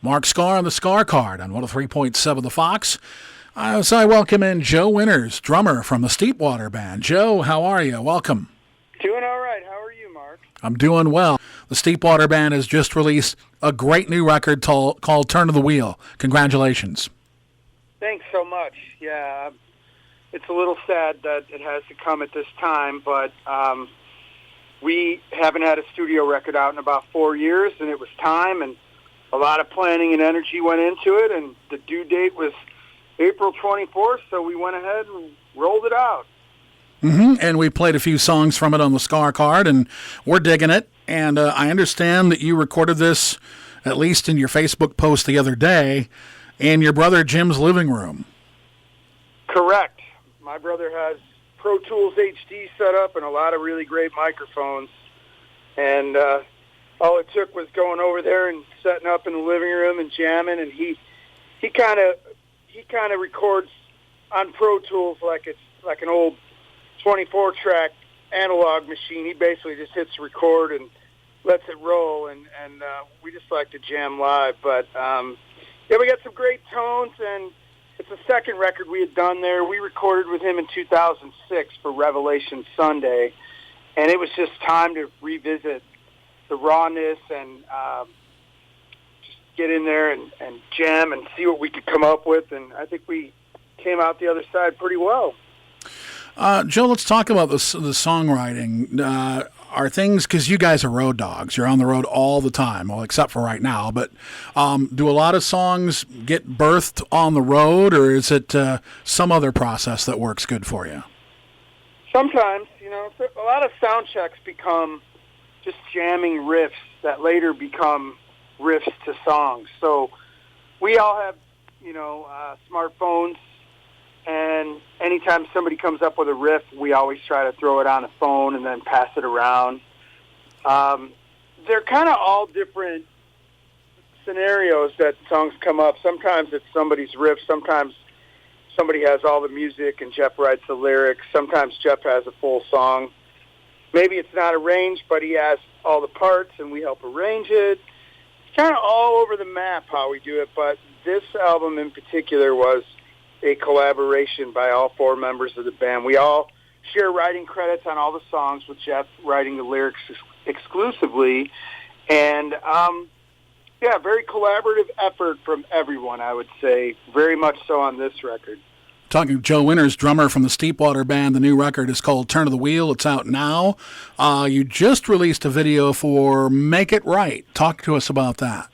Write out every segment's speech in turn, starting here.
Mark Skaar on the Skaar Kaard on 103.7 The Fox. So I welcome in Joe Winters, drummer from the Steepwater Band. Joe, how are you? Welcome. Doing all right. How are you, Mark? I'm doing well. The Steepwater Band has just released a great new record called Turn of the Wheel. Congratulations. Thanks so much. Yeah, it's a little sad that it has to come at this time, but we haven't had a studio record out in about 4 years, and it was time, and a lot of planning and energy went into it, and the due date was April 24th, so we went ahead and rolled it out. And we played a few songs from it on the Skaar Kaard, and we're digging it. And I understand that you recorded this, at least in your Facebook post the other day, in your brother Jim's living room. Correct. My brother has Pro Tools HD set up and a lot of really great microphones, and all it took was going over there and setting up in the living room and jamming, and he kind of records on Pro Tools like it's like an old 24-track analog machine. He basically just hits record and lets it roll, and we just like to jam live. But yeah, we got some great tones, and it's the second record we had done there. We recorded with him in 2006 for Revelation Sunday, and it was just time to revisit the rawness and just get in there and jam and see what we could come up with. And I think we came out the other side pretty well. Joe, let's talk about the songwriting. Are things, because you guys are road dogs, you're on the road all the time, well, except for right now, but do a lot of songs get birthed on the road, or is it some other process that works good for you? Sometimes, a lot of sound checks become just jamming riffs that later become riffs to songs. So we all have, smartphones, and anytime somebody comes up with a riff, we always try to throw it on a phone and then pass it around. They're kind of all different scenarios that songs come up. Sometimes it's somebody's riff. Sometimes somebody has all the music and Jeff writes the lyrics. Sometimes Jeff has a full song. Maybe it's not arranged, but he has all the parts, and we help arrange it. It's kind of all over the map how we do it, but this album in particular was a collaboration by all four members of the band. We all share writing credits on all the songs, with Jeff writing the lyrics exclusively. And, very collaborative effort from everyone, I would say, very much so on this record. Talking to Joe Winters, drummer from the Steepwater Band. The new record is called Turn of the Wheel. It's out now. You just released a video for Make It Right. Talk to us about that.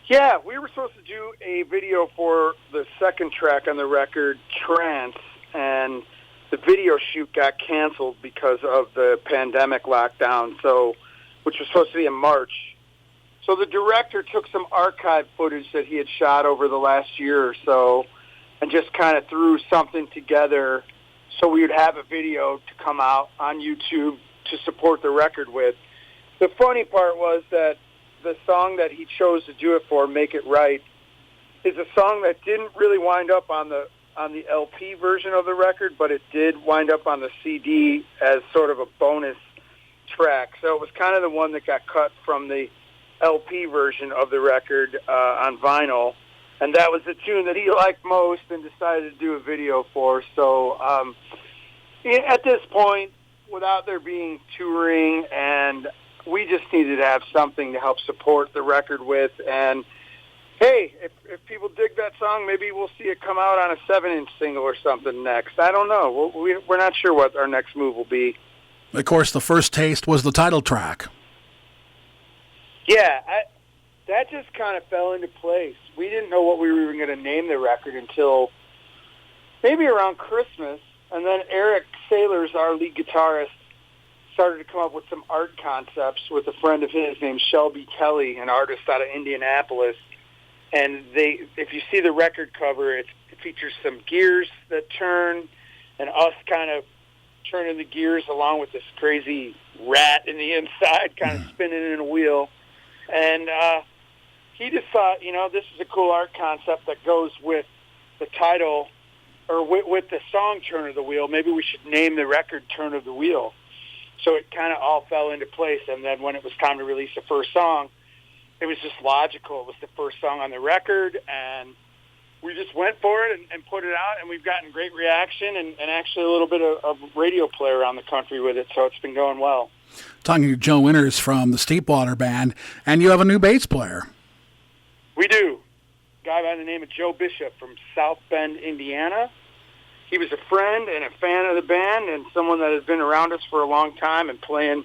Yeah, we were supposed to do a video for the second track on the record, Trance, and the video shoot got canceled because of the pandemic lockdown, which was supposed to be in March. So the director took some archive footage that he had shot over the last year or so and just kind of threw something together so we would have a video to come out on YouTube to support the record with. The funny part was that the song that he chose to do it for, Make It Right, is a song that didn't really wind up on the LP version of the record, but it did wind up on the CD as sort of a bonus track. So it was kind of the one that got cut from the LP version of the record on vinyl. And that was the tune that he liked most and decided to do a video for. So at this point, without there being touring, and we just needed to have something to help support the record with. And, hey, if people dig that song, maybe we'll see it come out on a 7-inch single or something next. I don't know. We're not sure what our next move will be. Of course, the first taste was the title track. Yeah, that just kind of fell into place. We didn't know what we were going to name the record until maybe around Christmas, and then Eric Sailors, our lead guitarist, started to come up with some art concepts with a friend of his named Shelby Kelly, an artist out of Indianapolis. And if you see the record cover, it features some gears that turn, and us kind of turning the gears along with this crazy rat in the inside kind of spinning in a wheel. And he just thought, this is a cool art concept that goes with the title, or with the song Turn of the Wheel. Maybe we should name the record Turn of the Wheel. So it kind of all fell into place. And then when it was time to release the first song, it was just logical. It was the first song on the record, and we just went for it and put it out, and we've gotten great reaction and actually a little bit of radio play around the country with it, so it's been going well. Talking to Joe Winters from the Steepwater Band, and you have a new bass player. We do. A guy by the name of Joe Bishop from South Bend, Indiana. He was a friend and a fan of the band and someone that has been around us for a long time and playing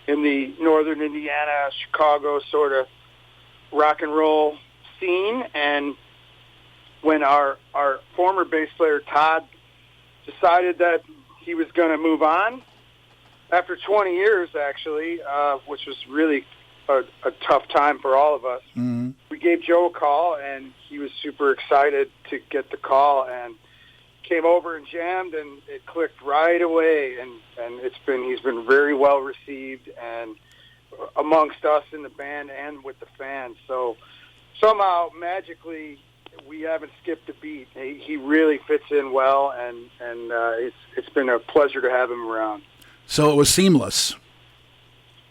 in the northern Indiana, Chicago sort of rock and roll scene. And when our former bass player, Todd, decided that he was going to move on, after 20 years, actually, which was really a tough time for all of us, we gave Joe a call, and he was super excited to get the call, and came over and jammed, and it clicked right away, and he's been very well received, and amongst us in the band and with the fans. So somehow, magically, we haven't skipped a beat. He really fits in well, and it's been a pleasure to have him around. So it was seamless.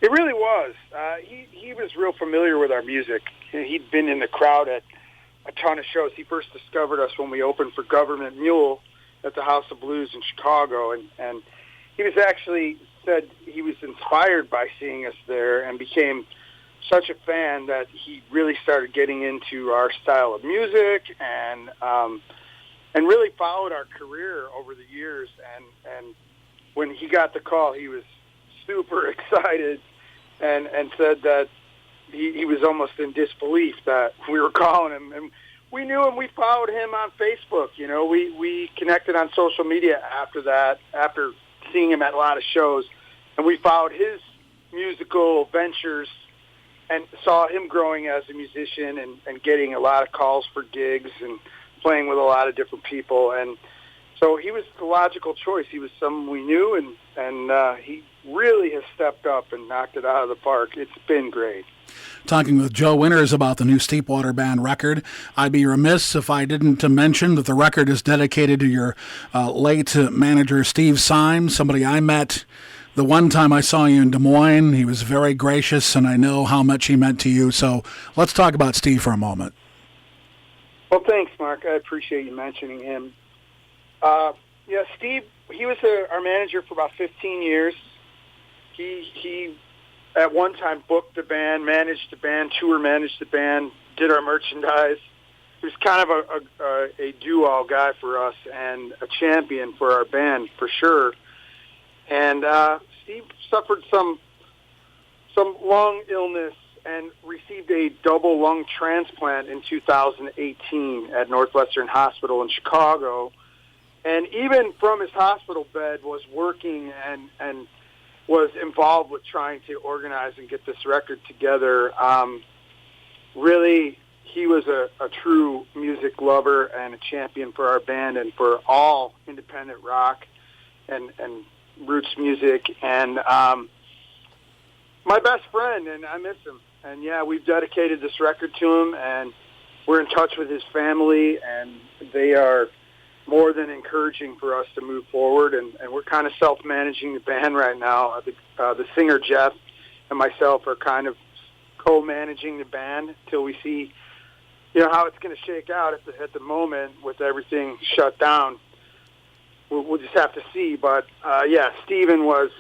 It really was. He was real familiar with our music. He'd been in the crowd at a ton of shows. He first discovered us when we opened for Government Mule at the House of Blues in Chicago, and he was actually said he was inspired by seeing us there and became such a fan that he really started getting into our style of music and really followed our career over the years. And when he got the call, he was super excited and said that he was almost in disbelief that we were calling him. And we knew him. We followed him on Facebook. You know, we connected on social media after that, after seeing him at a lot of shows. And we followed his musical ventures and saw him growing as a musician and getting a lot of calls for gigs and playing with a lot of different people. And so he was the logical choice. He was someone we knew, and he really has stepped up and knocked it out of the park. It's been great. Talking with Joe Winters about the new Steepwater Band record. I'd be remiss if I didn't mention that the record is dedicated to your late manager, Steve Symes, somebody I met the one time I saw you in Des Moines. He was very gracious, and I know how much he meant to you. So let's talk about Steve for a moment. Well, thanks, Mark. I appreciate you mentioning him. Yeah, Steve, he was our manager for about 15 years. He at one time booked the band, managed the band, tour managed the band, did our merchandise. He was kind of a do-all guy for us and a champion for our band, for sure. And Steve suffered some lung illness and received a double lung transplant in 2018 at Northwestern Hospital in Chicago. And even from his hospital bed was working and was involved with trying to organize and get this record together. Really, he was a true music lover and a champion for our band and for all independent rock and roots music. And my best friend, and I miss him. And, yeah, we've dedicated this record to him, and we're in touch with his family, and they are more than encouraging for us to move forward, and we're kind of self-managing the band right now. The singer, Jeff, and myself are kind of co-managing the band until we see, how it's going to shake out at the moment with everything shut down. We'll just have to see. But, yeah, Steven was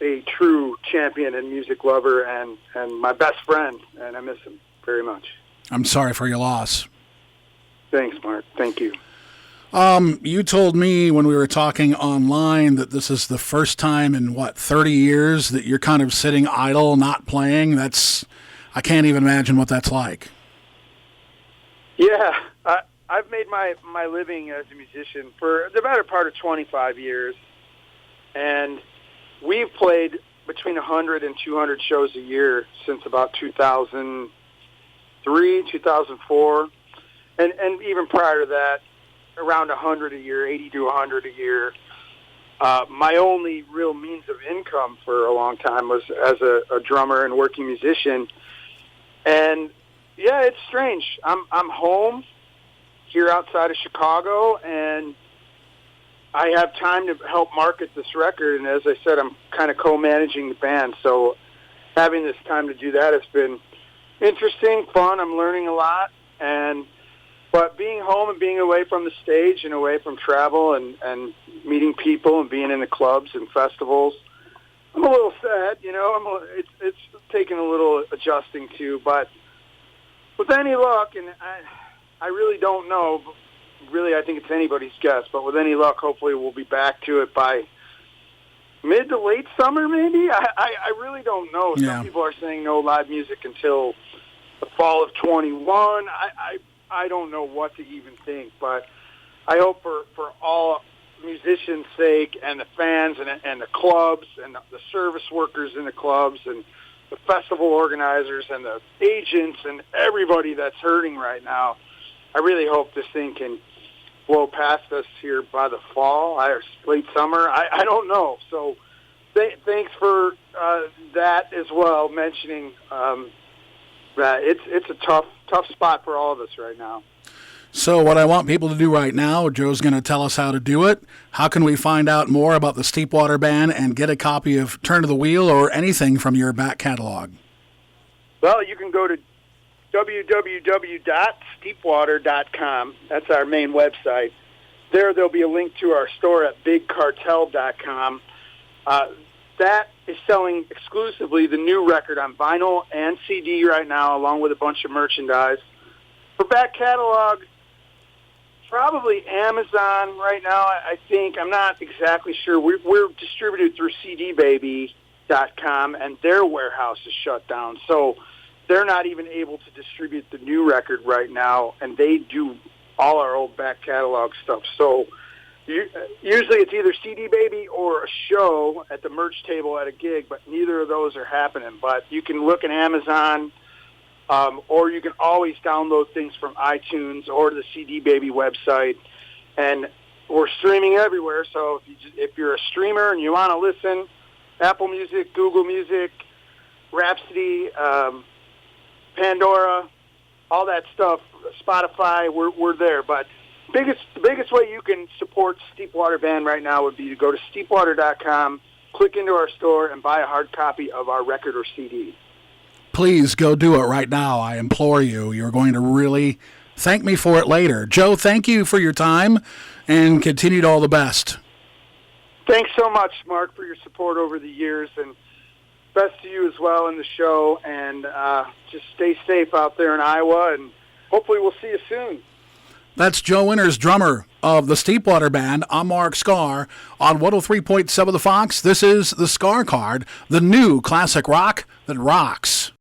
a true champion and music lover and my best friend, and I miss him very much. I'm sorry for your loss. Thanks, Mark. Thank you. You told me when we were talking online that this is the first time in, 30 years that you're kind of sitting idle, not playing. I can't even imagine what that's like. Yeah, I've made my living as a musician for the better part of 25 years, and we've played between 100 and 200 shows a year since about 2003, 2004, and even prior to that, around 100 a year, 80 to 100 a year. My only real means of income for a long time was as a drummer and working musician. And yeah, it's strange. I'm home here outside of Chicago, and I have time to help market this record. And as I said, I'm kind of co-managing the band. So having this time to do that has been interesting, fun. I'm learning a lot, but being home and being away from the stage and away from travel and meeting people and being in the clubs and festivals, I'm a little sad. It's taking a little adjusting to, but with any luck, and I really don't know. Really, I think it's anybody's guess, but with any luck, hopefully we'll be back to it by mid to late summer, maybe. I really don't know. Yeah. Some people are saying no live music until the fall of 21. I don't know what to even think, but I hope for all musicians' sake and the fans and the clubs and the service workers in the clubs and the festival organizers and the agents and everybody that's hurting right now, I really hope this thing can blow past us here by the fall or late summer. I don't know. So thanks for that as well, mentioning that it's a tough spot for all of us right now. So what I want people to do right now, Joe's going to tell us how to do it. How can we find out more about the Steepwater Band and get a copy of Turn to the Wheel or anything from your back catalog? Well, you can go to www.steepwater.com. That's our main website. There'll be a link to our store at bigcartel.com. That is selling exclusively the new record on vinyl and CD right now, along with a bunch of merchandise. For back catalog, probably Amazon right now, I think. I'm not exactly sure. We're distributed through cdbaby.com, and their warehouse is shut down. So they're not even able to distribute the new record right now, and they do all our old back catalog stuff. So usually it's either CD Baby or a show at the merch table at a gig, but neither of those are happening. But you can look at Amazon, or you can always download things from iTunes or the CD Baby website. And we're streaming everywhere, so if you're a streamer and you want to listen, Apple Music, Google Music, Rhapsody, Pandora, all that stuff, Spotify, we're there. But the biggest way you can support Steepwater Band right now would be to go to steepwater.com, click into our store, and buy a hard copy of our record or CD. Please go do it right now. I implore you. You're going to really thank me for it later. Joe, thank you for your time and continued all the best. Thanks so much, Mark, for your support over the years, and best to you as well in the show, and just stay safe out there in Iowa, and hopefully we'll see you soon. That's Joe Winters, drummer of the Steepwater Band. I'm Mark Skaar on 103.7 The Fox. This is the Skaar Kaard, the new classic rock that rocks.